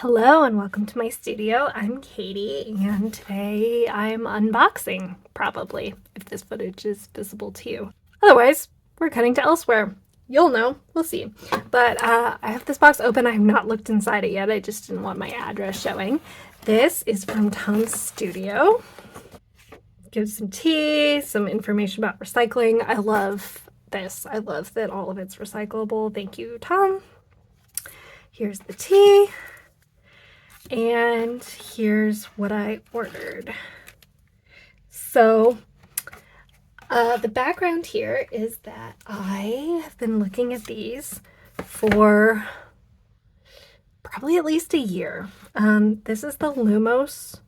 Hello and welcome to my studio. I'm Katie and today I'm unboxing, probably, if this footage is visible to you. Otherwise, we're cutting to elsewhere. You'll know. We'll see. But I have this box open. I have not looked inside it yet. I just didn't want my address showing. This is from Tom's studio. Gives some tea, some information about recycling. I love this. I love that all of it's recyclable. Thank you, Tom. Here's the tea. And here's what I ordered. So the background here is that I have been looking at these for probably at least a year. This is the Lumos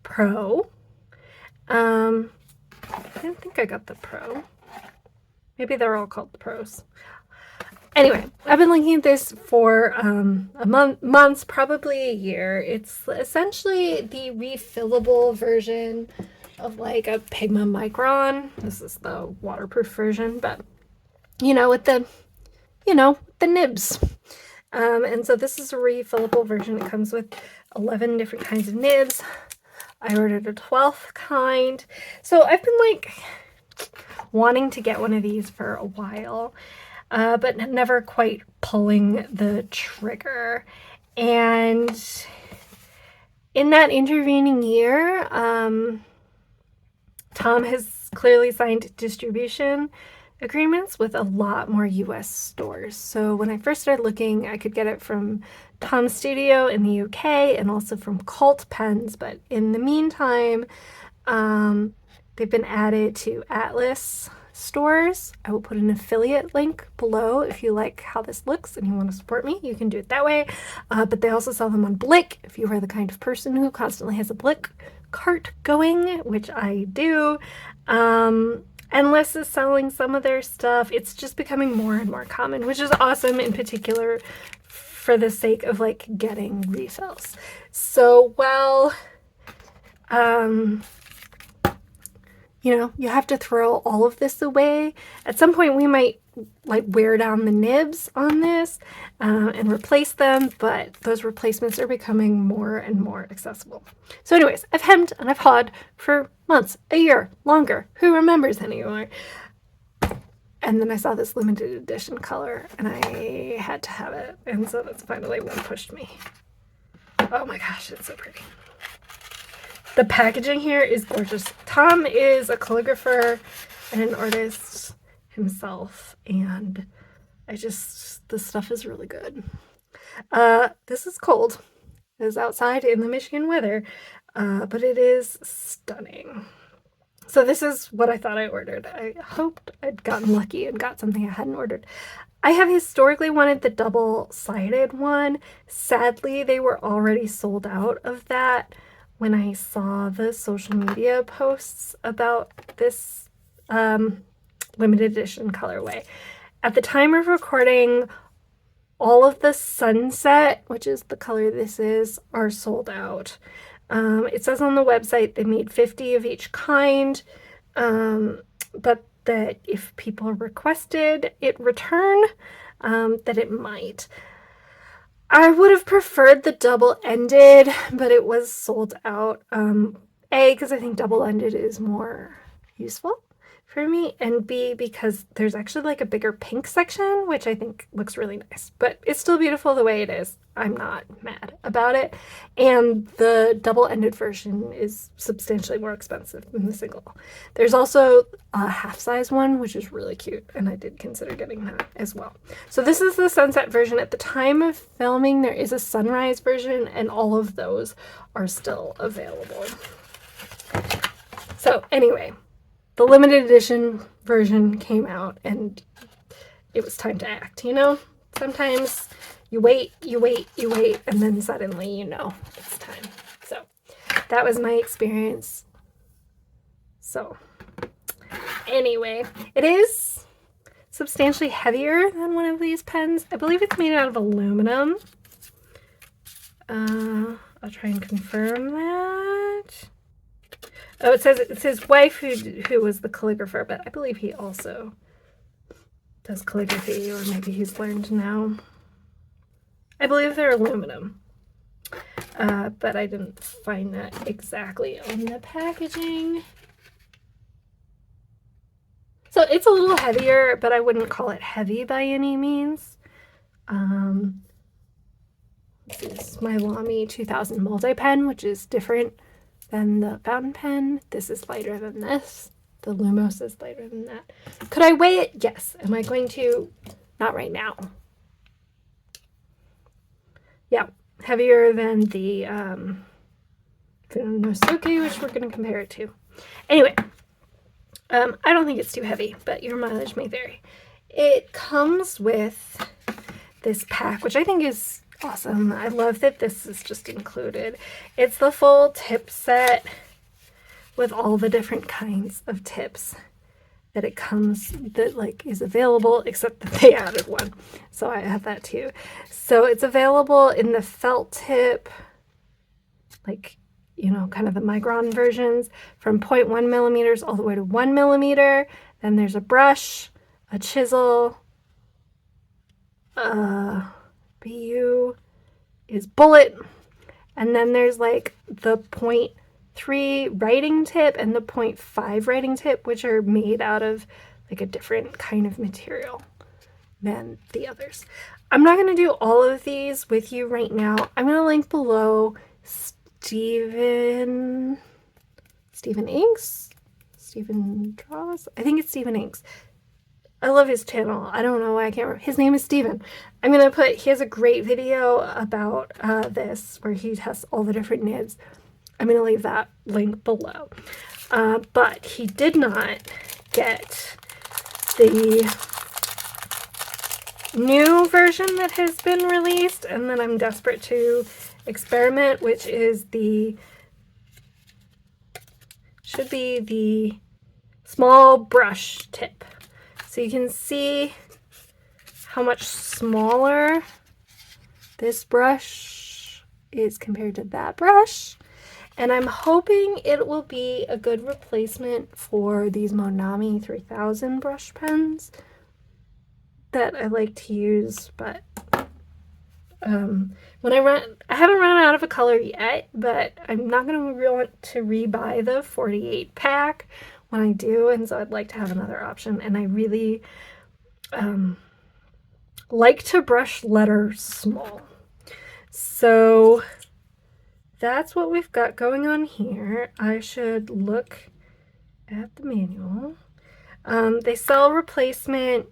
Pro. I didn't think I got the Pro. Maybe they're all called the Pros. Anyway, I've been looking at this for months, probably a year. It's essentially the refillable version of like a Pigma Micron. This is the waterproof version, but with the nibs. And so this is a refillable version. It comes with 11 different kinds of nibs. I ordered a 12th kind. So I've been like wanting to get one of these for a while. But never quite pulling the trigger. And in that intervening year, Tom has clearly signed distribution agreements with a lot more US stores. So when I first started looking, I could get it from Tom's studio in the UK and also from Cult Pens. But in the meantime, they've been added to Atlas stores. I will put an affiliate link below if you like how this looks and you want to support me. You can do it that way. But they also sell them on Blick if you are the kind of person who constantly has a Blick cart going, which I do. Endless is selling some of their stuff. It's just becoming more and more common, which is awesome, in particular for the sake of like getting refills. So while you have to throw all of this away. At some point, we might like wear down the nibs on this and replace them, but those replacements are becoming more and more accessible. So anyways, I've hemmed and I've hawed for months, a year, longer. Who remembers anymore? And then I saw this limited edition color and I had to have it. And so that's finally what pushed me. Oh my gosh, it's so pretty. The packaging here is gorgeous. Tom is a calligrapher and an artist himself, and the stuff is really good. This is cold. It is outside in the Michigan weather, but it is stunning. So this is what I thought I ordered. I hoped I'd gotten lucky and got something I hadn't ordered. I have historically wanted the double-sided one. Sadly, they were already sold out of that when I saw the social media posts about this limited edition colorway. At the time of recording, all of the Sunset, which is the color this is, are sold out. It says on the website they made 50 of each kind, but that if people requested it return, that it might. I would have preferred the double-ended, but it was sold out. A, because I think double-ended is more useful for me, and B, because there's actually like a bigger pink section, which I think looks really nice. But it's still beautiful the way it is. I'm not mad about it. And the double-ended version is substantially more expensive than the single. There's also a half-size one, which is really cute, and I did consider getting that as well. So this is the sunset version. At the time of filming, there is a sunrise version, and all of those are still available. So anyway, the limited edition version came out, and it was time to act, Sometimes you wait, and then suddenly it's time. So that was my experience. So anyway, it is substantially heavier than one of these pens. I believe it's made out of aluminum. I'll try and confirm that. Oh, it says it's his wife who was the calligrapher, but I believe he also does calligraphy, or maybe he's learned now. I believe they're aluminum. but I didn't find that exactly on the packaging. So it's a little heavier, but I wouldn't call it heavy by any means. This is my Lamy 2000 multi-pen, which is different than the fountain pen. This is lighter than this. The Lumos is lighter than that. Could I weigh it? Yes. Am I going to? Not right now. Yeah, heavier than the Nosuke, which we're going to compare it to. Anyway, I don't think it's too heavy, but your mileage may vary. It comes with this pack, which I think is awesome. I love that this is just included. It's the full tip set with all the different kinds of tips that it comes, that like is available, except that they added one. So I have that too. So it's available in the felt tip, like, you know, kind of the micron versions, from 0.1 millimeters all the way to 1 millimeter. Then there's a brush, a chisel, BU is bullet, and then there's like the 0.3 writing tip and the 0.5 writing tip, which are made out of like a different kind of material than the others. I'm not going to do all of these with you right now. I'm going to link below Stephen Inks? Stephen Draws? I think it's Stephen Inks. I love his channel. I don't know why I can't remember. His name is Steven. I'm going to put, he has a great video about this where he tests all the different nibs. I'm going to leave that link below. But he did not get the new version that has been released, and then I'm desperate to experiment, which is the, should be the small brush tip. So you can see how much smaller this brush is compared to that brush. And I'm hoping it will be a good replacement for these Monami 3000 brush pens that I like to use. But when I haven't run out of a color yet, but I'm not going to want to rebuy the 48 pack when I do, and so I'd like to have another option. And I really like to brush letters small. So that's what we've got going on here. I should look at the manual. They sell replacement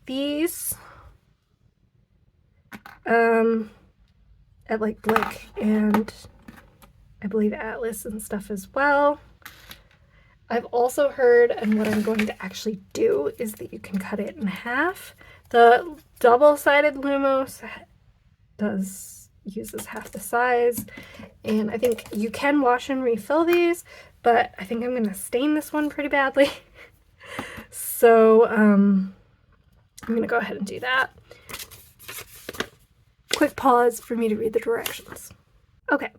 these at like Blick and I believe Atlas and stuff as well. I've also heard, and what I'm going to actually do, is that you can cut it in half. The double-sided Lumos uses half the size, and I think you can wash and refill these, but I think I'm going to stain this one pretty badly. So I'm going to go ahead and do that. Quick pause for me to read the directions. Okay.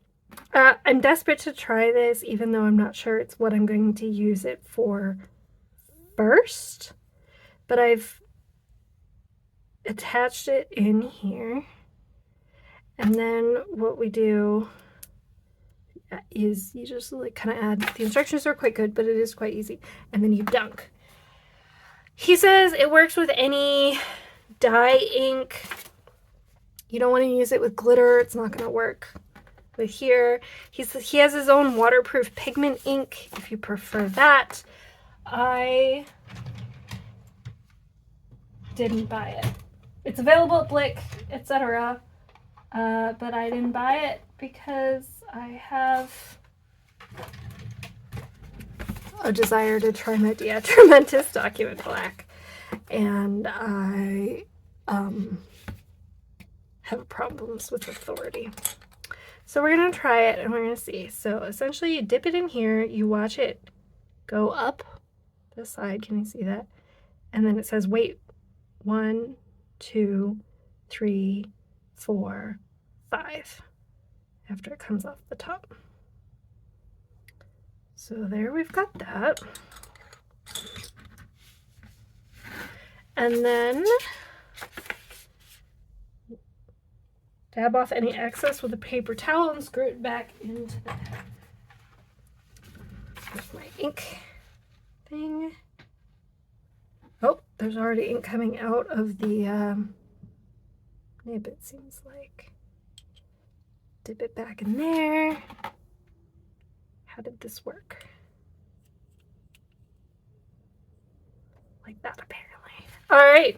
I'm desperate to try this, even though I'm not sure it's what I'm going to use it for first. But I've attached it in here. And then what we do is you just like kind of add, the instructions are quite good, but it is quite easy. And then you dunk. He says it works with any dye ink. You don't want to use it with glitter. It's not going to work. But here, he has his own waterproof pigment ink, if you prefer that. I didn't buy it. It's available at Blick, etc. But I didn't buy it because I have a desire to try my Diatramentis Document Black. And I have problems with authority. So we're going to try it and we're going to see. So essentially you dip it in here, you watch it go up the side. Can you see that? And then it says wait 1, 2, 3, 4, 5 after it comes off the top. So there we've got that. And then Dab off any excess with a paper towel and screw it back into the pen. There's my ink thing. Oh, there's already ink coming out of the nib, it seems like. Dip it back in there. How did this work? Like that, apparently. All right,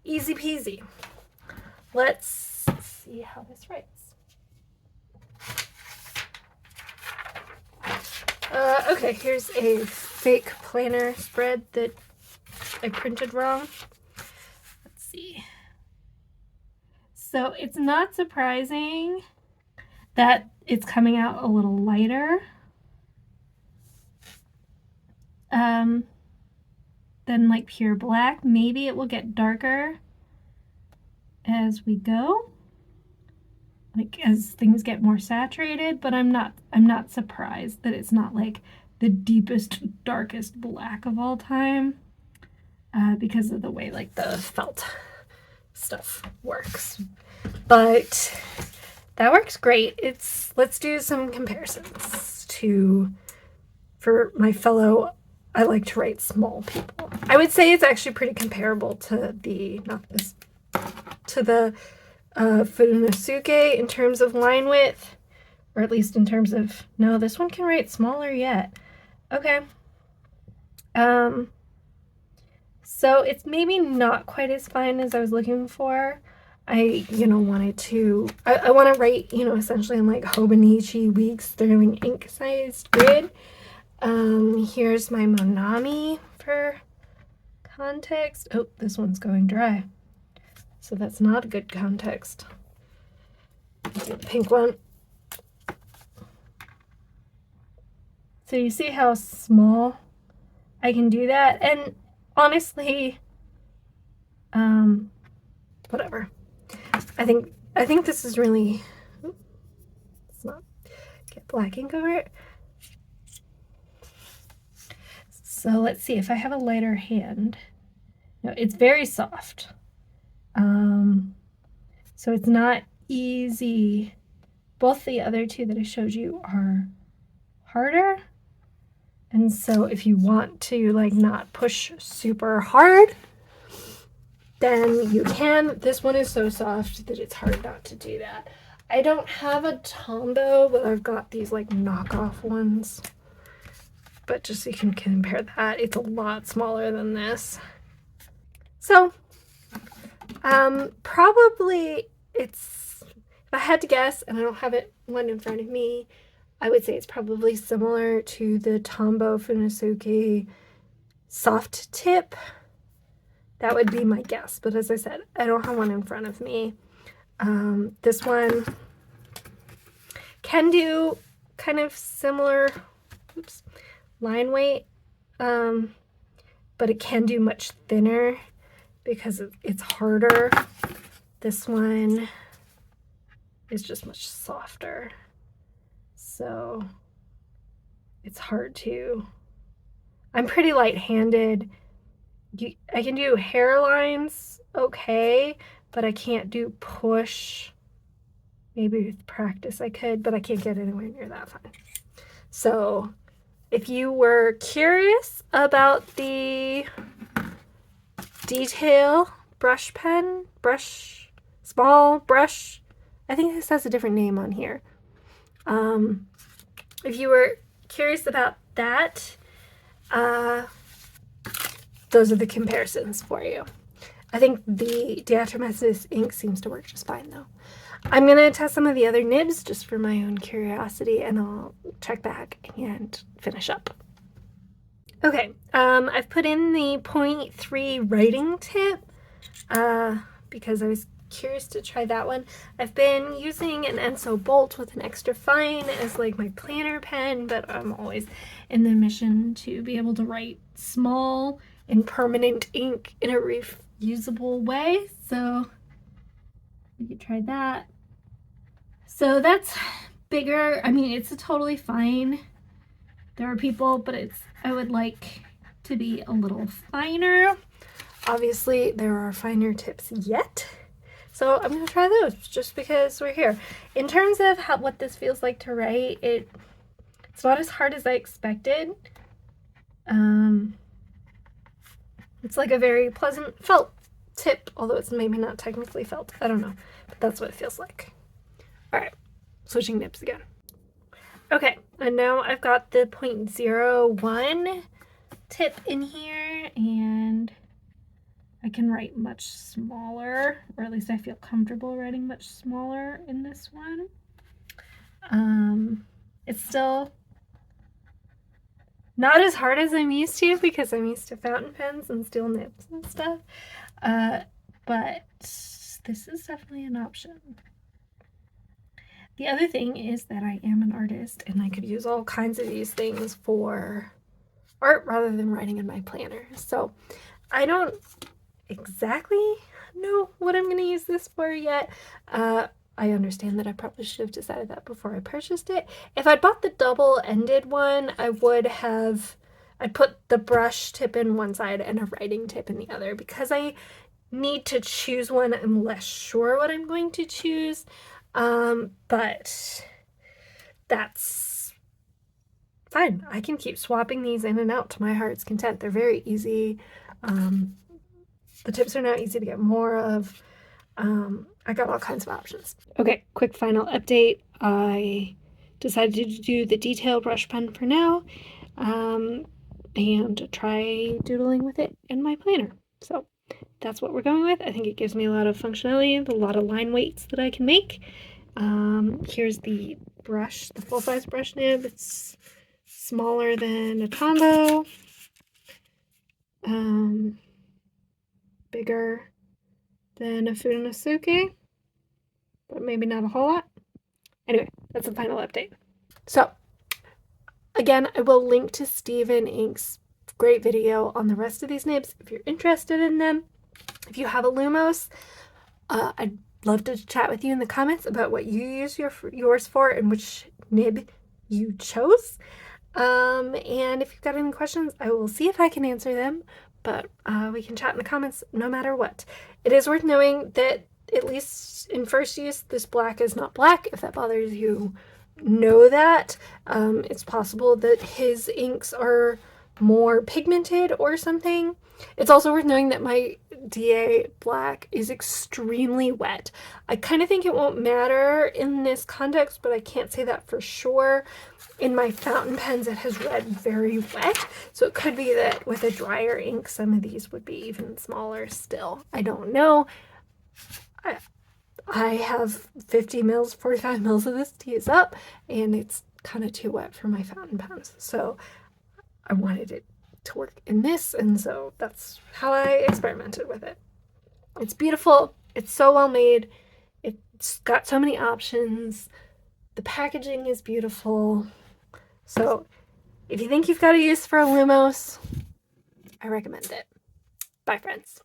easy peasy. Let's see how this writes. Okay, here's a fake planner spread that I printed wrong. Let's see. So it's not surprising that it's coming out a little lighter than like pure black. Maybe it will get darker as we go, like as things get more saturated, but I'm not surprised that it's not like the deepest, darkest black of all time, because of the way like the felt stuff works. But that works great. Let's do some comparisons for my fellow I like to write small people. I would say it's actually pretty comparable to the Funosuke in terms of line width, or at least in terms of, no, this one can write smaller yet. Okay. So it's maybe not quite as fine as I was looking for. I want to write, essentially in like Hobonichi Week Sterling ink sized grid. Here's my Monami for context. Oh, this one's going dry. So that's not a good context. The pink one. So you see how small I can do that? And honestly, whatever. I think this is really, let's not get black ink over it. So let's see if I have a lighter hand. No, it's very soft. So it's not easy. Both the other two that I showed you are harder. And so if you want to like not push super hard, then you can. This one is so soft that it's hard not to do that. I don't have a Tombow, but I've got these like knockoff ones. But just so you can compare that, it's a lot smaller than this. So, probably if I had to guess, and I don't have one in front of me, I would say it's probably similar to the Tombow Funosuke soft tip. That would be my guess, but as I said, I don't have one in front of me. This one can do kind of similar line weight, but it can do much thinner because it's harder. This one is just much softer, so it's hard to. I'm pretty light-handed. I can do hairlines okay, but I can't do push. Maybe with practice I could, but I can't get anywhere near that fine. So if you were curious about the detail small brush, I think this has a different name on here. If you were curious about that, those are the comparisons for you. I think the Diatomessus ink seems to work just fine though. I'm going to test some of the other nibs just for my own curiosity, and I'll check back and finish up. Okay, I've put in the 0.3 writing tip because I was curious to try that one. I've been using an Enso Bolt with an extra fine as like my planner pen, but I'm always in the mission to be able to write small and permanent ink in a reusable way, so we could try that. So that's bigger. I mean, it's a totally fine. There are people, but I would like to be a little finer. Obviously, there are finer tips yet. So I'm going to try those just because we're here. In terms of what this feels like to write, it's not as hard as I expected. It's like a very pleasant felt tip, although it's maybe not technically felt. I don't know, but that's what it feels like. All right, switching nibs again. Okay, and now I've got the 0.01 tip in here, and I can write much smaller, or at least I feel comfortable writing much smaller in this one. It's still not as hard as I'm used to because I'm used to fountain pens and steel nibs and stuff, but this is definitely an option. The other thing is that I am an artist and I could use all kinds of these things for art rather than writing in my planner. So I don't exactly know what I'm going to use this for yet. I understand that I probably should have decided that before I purchased it. If I'd bought the double-ended one, I'd put the brush tip in one side and a writing tip in the other. Because I need to choose one, I'm less sure what I'm going to choose. But that's fine. I can keep swapping these in and out to my heart's content. They're very easy. The tips are now easy to get more of. I got all kinds of options. Okay, quick final update. I decided to do the detail brush pen for now, and try doodling with it in my planner. So that's what we're going with. I think it gives me a lot of functionality, a lot of line weights that I can make. Here's the brush, the full-size brush nib. It's smaller than a combo, bigger than a Funasuke, but maybe not a whole lot. Anyway, that's the final update. So, again, I will link to Steven Ink's great video on the rest of these nibs if you're interested in them. If you have a Lumos, I'd love to chat with you in the comments about what you use yours for and which nib you chose. And if you've got any questions, I will see if I can answer them, but we can chat in the comments no matter what. It is worth knowing that at least in first use, this black is not black. If that bothers you, know that. It's possible that his inks are more pigmented or something. It's also worth knowing that my DA black is extremely wet. I kind of think it won't matter in this context, but I can't say that for sure. In my fountain pens, it has read very wet, so it could be that with a drier ink, some of these would be even smaller still. I don't know. I have 50 mils, 45 mils of this to use up, and it's kind of too wet for my fountain pens, so I wanted it to work in this, and so that's how I experimented with it. It's beautiful. It's so well made. It's got so many options. The packaging is beautiful. So if you think you've got a use for a Lumos, I recommend it. Bye, friends.